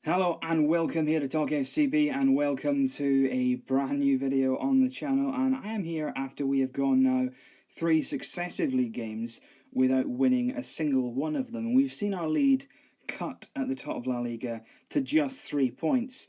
Hello and welcome here to Talk FCB and welcome to a brand new video on the channel, and I am here after we have gone now 3 successive league games without winning a single one of them. We've seen our lead cut at the top of La Liga to just 3 points.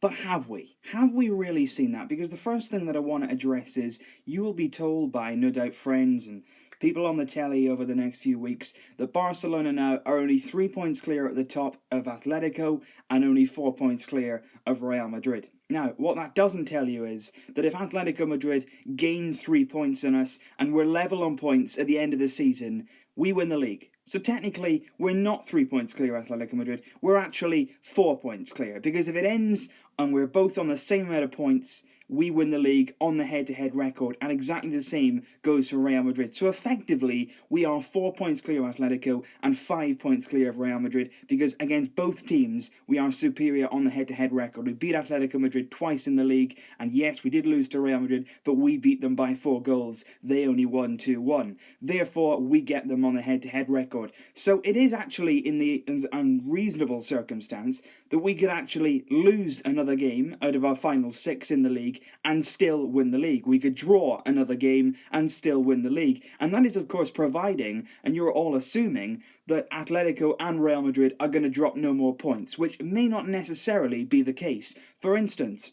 But have we? Have we really seen that? Because the first thing that I want to address is you will be told by, no doubt, friends and people on the telly over the next few weeks that Barcelona now are only 3 points clear at the top of Atletico and only 4 points clear of Real Madrid. Now, what that doesn't tell you is that if Atletico Madrid gain 3 points on us and we're level on points at the end of the season, we win the league. So technically, we're not 3 points clear of Atletico Madrid, we're actually 4 points clear. Because if it ends and we're both on the same amount of points, we win the league on the head-to-head record, and exactly the same goes for Real Madrid. So effectively, we are 4 points clear of Atletico and 5 points clear of Real Madrid, because against both teams, we are superior on the head-to-head record. We beat Atletico Madrid twice in the league, and yes, we did lose to Real Madrid, but we beat them by 4 goals. They only won 2-1. Therefore, we get them on the head-to-head record. So it is actually in the unreasonable circumstance that we could actually lose another game out of our final 6 in the league and still win the league. We could draw another game and still win the league. And that is, of course, providing, and you're all assuming, that Atletico and Real Madrid are going to drop no more points, which may not necessarily be the case. For instance,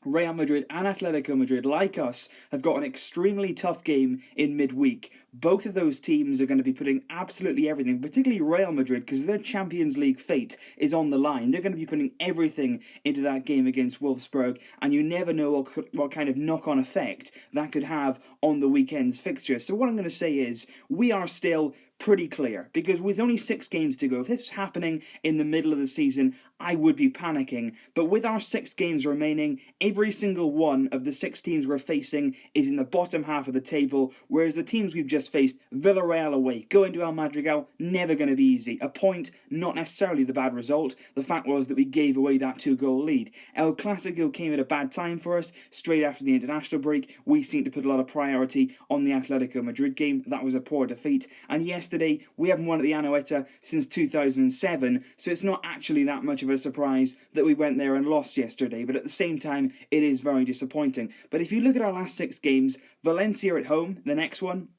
Real Madrid and Atletico Madrid, like us, have got an extremely tough game in midweek. Both of those teams are going to be putting absolutely everything, particularly Real Madrid, because their Champions League fate is on the line. They're going to be putting everything into that game against Wolfsburg, and you never know what kind of knock-on effect that could have on the weekend's fixture. So what I'm going to say is, we are still pretty clear, because with only 6 games to go, if this was happening in the middle of the season, I would be panicking. But with our 6 games remaining, every single one of the 6 teams we're facing is in the bottom half of the table, whereas the teams we've just faced, Villarreal away, going to El Madrigal, never going to be easy. A point, not necessarily the bad result. The fact was that we gave away that 2-goal lead. El Clasico came at a bad time for us. Straight after the international break, we seemed to put a lot of priority on the Atletico Madrid game. That was a poor defeat. And yesterday, we haven't won at the Anoeta since 2007, so it's not actually that much of a surprise that we went there and lost yesterday. But at the same time, it is very disappointing. But if you look at our last 6 games, Valencia at home, the next one,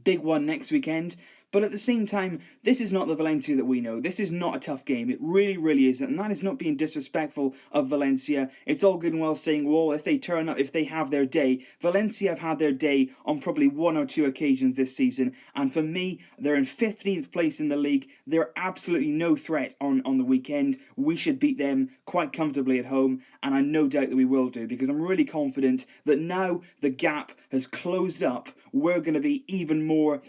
big one next weekend. But at the same time, this is not the Valencia that we know. This is not a tough game. It really, really isn't. And that is not being disrespectful of Valencia. It's all good and well saying, well, if they turn up, if they have their day. Valencia have had their day on probably 1 or 2 occasions this season. And for me, they're in 15th place in the league. They're absolutely no threat on the weekend. We should beat them quite comfortably at home. And I no doubt that we will do, because I'm really confident that now the gap has closed up, we're going to be even more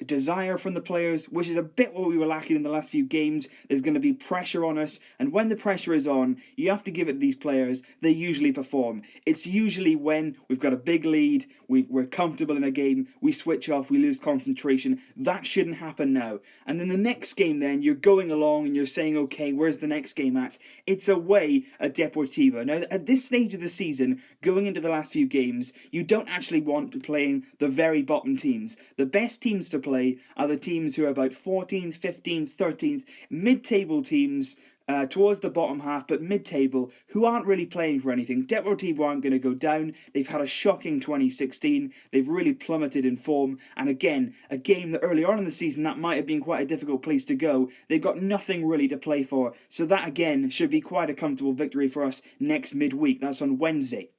desire from the players, which is a bit what we were lacking in the last few games. There's going to be pressure on us, and when the pressure is on, you have to give it to these players. They usually perform. It's usually when we've got a big lead, we're comfortable in a game, we switch off, we lose concentration. That shouldn't happen now. And then the next game, then you're going along and you're saying, okay, where's the next game at? It's away at Deportivo. Now, at this stage of the season, going into the last few games, you don't actually want to be playing the very bottom teams. The best teams to play are the teams who are about 14th, 15th, 13th, mid-table teams towards the bottom half, but mid-table, who aren't really playing for anything. Deportivo aren't going to go down. They've had a shocking 2016. They've really plummeted in form. And again, a game that early on in the season, that might have been quite a difficult place to go. They've got nothing really to play for. So that, again, should be quite a comfortable victory for us next midweek. That's on Wednesday.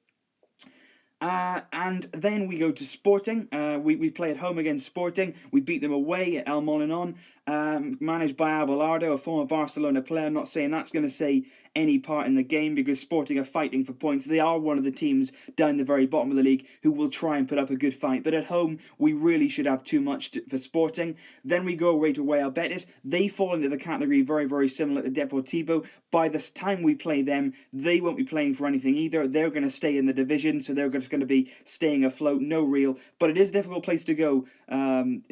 And then we go to Sporting. We play at home against Sporting. We beat them away at El Molinón, managed by Abelardo, a former Barcelona player. I'm not saying that's going to say any part in the game, because Sporting are fighting for points. They are one of the teams down the very bottom of the league who will try and put up a good fight. But at home, we really should have too much for Sporting. Then we go right away Real Betis. They fall into the category very, very similar to Deportivo. By the time we play them, they won't be playing for anything either. They're going to stay in the division, so they're just going to be staying afloat. No real, but it is a difficult place to go.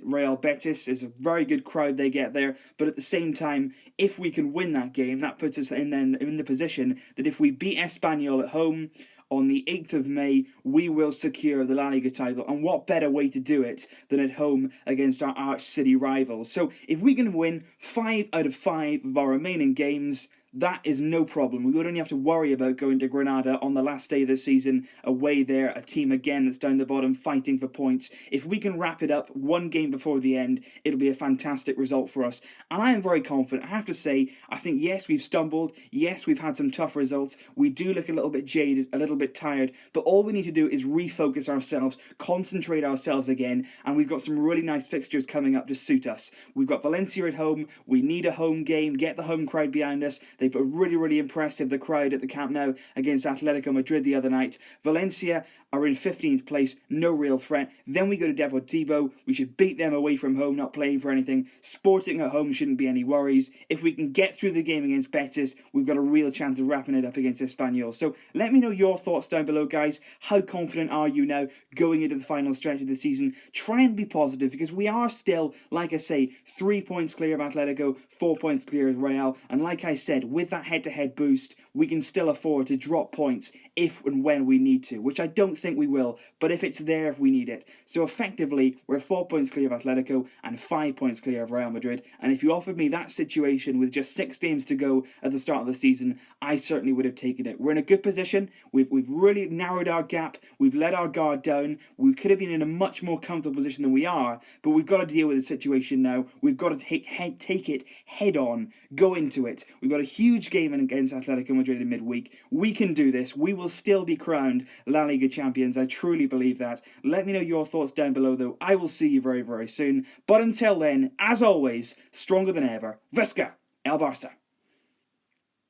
Real Betis is a very good crowd they get there, but at the same time, if we can win that game, that puts us in the position that if we beat Espanyol at home on the 8th of May, we will secure the La Liga title. And what better way to do it than at home against our arch city rivals? So if we can win 5 out of 5 of our remaining games, that is no problem. We would only have to worry about going to Granada on the last day of the season, away there, a team again that's down the bottom fighting for points. If we can wrap it up one game before the end, it'll be a fantastic result for us. And I am very confident. I have to say, I think, yes, we've stumbled. Yes, we've had some tough results. We do look a little bit jaded, a little bit tired. But all we need to do is refocus ourselves, concentrate ourselves again. And we've got some really nice fixtures coming up to suit us. We've got Valencia at home. We need a home game. Get the home crowd behind us. They put really impressive, the crowd at the Camp Nou against Atletico Madrid the other night. Valencia are in 15th place, no real threat. Then we go to Deportivo. We should beat them away from home, not playing for anything. Sporting at home shouldn't be any worries. If we can get through the game against Betis, we've got a real chance of wrapping it up against Espanyol. So let me know your thoughts down below, guys. How confident are you now going into the final stretch of the season? Try and be positive, because we are still, like I say, 3 points clear of Atletico, 4 points clear of Real. And like I said, with that head-to-head boost, we can still afford to drop points if and when we need to, which I don't think we will, but if it's there, if we need it. So effectively, we're 4 points clear of Atletico and 5 points clear of Real Madrid. And if you offered me that situation with just 6 games to go at the start of the season, I certainly would have taken it. We're in a good position. We've really narrowed our gap. We've let our guard down. We could have been in a much more comfortable position than we are, but we've got to deal with the situation now. We've got to take it head on, go into it. We've got a huge game against Atletico Madrid in midweek. We can do this. We will still be crowned La Liga champions. I truly believe that. Let me know your thoughts down below, though. I will see you very soon. But until then, as always, stronger than ever. Visca El Barça.